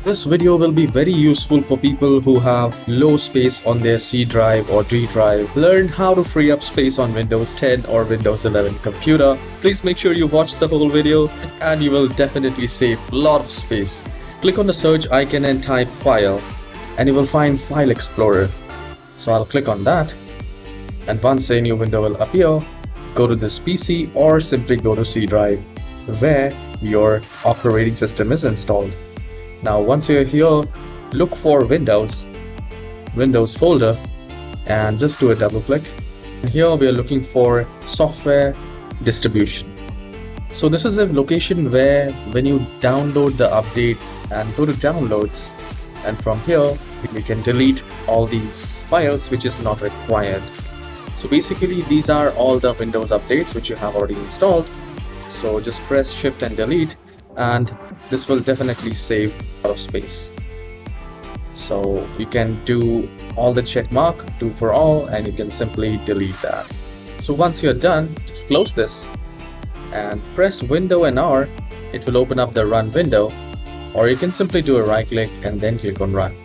This video will be very useful for people who have low space on their C drive or D drive. Learn how to free up space on Windows 10 or Windows 11 computer. Please make sure you watch the whole video and you will definitely save a lot of space. Click on the search icon and type file and you will find File Explorer. So I'll click on that, and once a new window will appear, go to this PC or simply go to C drive where your operating system is installed. Now once you're here, look for Windows folder and just do a double click. And here we are looking for software distribution. So this is a location where when you download the update and go to downloads, and from here we can delete all these files which is not required. So basically these are all the Windows updates which you have already installed. So just press shift and delete and this will definitely save a lot of space. So you can do all the check mark, do for all, and you can simply delete that. So once you're done, just close this and press Window and R. It will open up the run window, or you can simply do a right click and then click on run.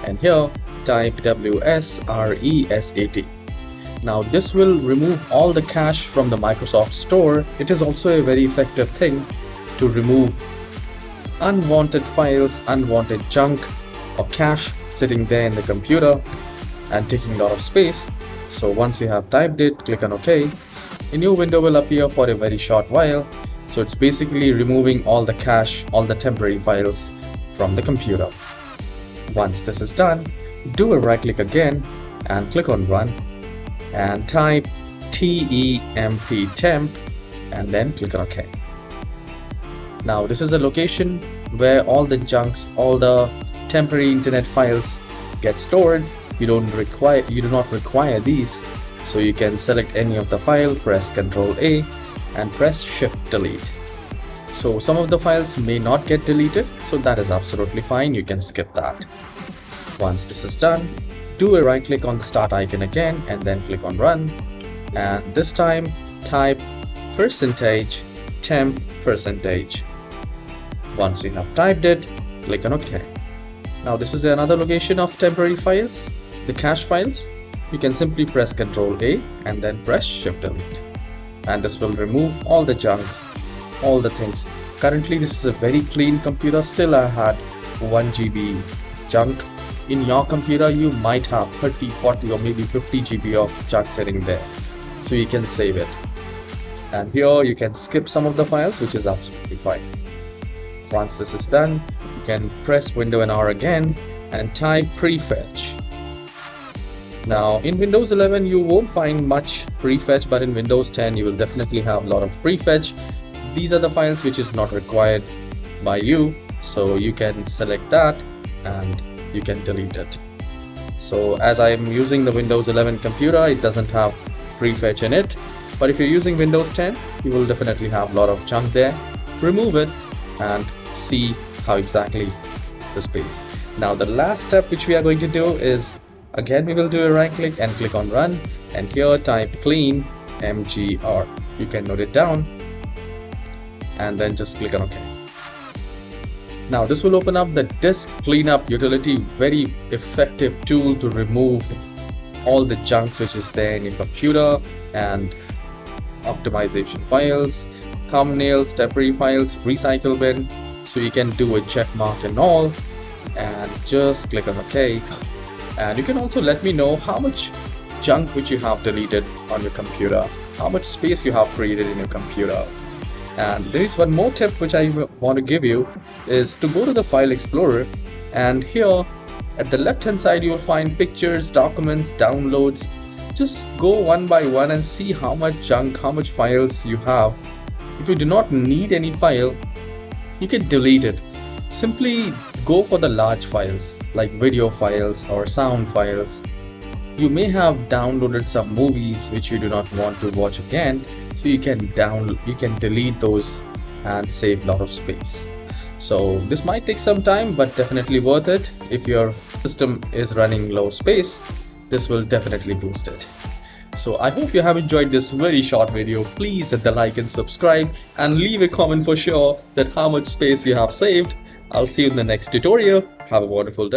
And here type WSRESAT. Now this will remove all the cache from the Microsoft Store. It is also a very effective thing to remove unwanted files, unwanted junk or cache sitting there in the computer and taking a lot of space. So once you have typed it, click on OK. A new window will appear for a very short while. So it's basically removing all the cache, all the temporary files from the computer. Once this is done, do a right click again and click on run and type temp and then click on OK. Now this is a location where all the junks, all the temporary internet files get stored. You do not require these, so you can select any of the file, press Ctrl A and press Shift Delete. So some of the files may not get deleted, so that is absolutely fine, you can skip that. Once this is done, do a right click on the start icon again and then click on run, and this time type %temp %. Once you have typed it, click on OK. Now this is another location of temporary files, the cache files. You can simply press Ctrl A and then press Shift Delete, and this will remove all the junks, all the things. Currently this is a very clean computer. Still I had 1 GB junk. In your computer you might have 30, 40 or maybe 50 GB of junk sitting there, so you can save it. And here you can skip some of the files, which is absolutely fine. Once this is done, you can press Window and R again and type prefetch. Now in Windows 11 you won't find much prefetch, but in Windows 10 you will definitely have a lot of prefetch. These are the files which is not required by you, so you can select that and you can delete it. So as I am using the Windows 11 computer, it doesn't have prefetch in it, but if you're using Windows 10 you will definitely have a lot of junk there. Remove it and see how exactly the space. Now the last step which we are going to do is, again we will do a right click and click on run, and here type clean mgr. You can note it down and then just click on OK. Now this will open up the disk cleanup utility, very effective tool to remove all the junks which is there in your computer, and optimization files, thumbnails, temporary files, recycle bin. So you can do a check mark and all and just click on OK. And you can also let me know how much junk which you have deleted on your computer, how much space you have created in your computer. And there is one more tip which I want to give you, is to go to the File Explorer, and here at the left hand side you will find pictures, documents, downloads. Just go one by one and see how much junk, how much files you have. If you do not need any file, you can delete it. Simply go for the large files like video files or sound files. You may have downloaded some movies which you do not want to watch again, so you can delete those and save a lot of space. So this might take some time, but definitely worth it. If your system is running low space, this will definitely boost it. So I hope you have enjoyed this very short video. Please hit the like and subscribe and leave a comment for sure that how much space you have saved. I'll see you in the next tutorial. Have a wonderful day.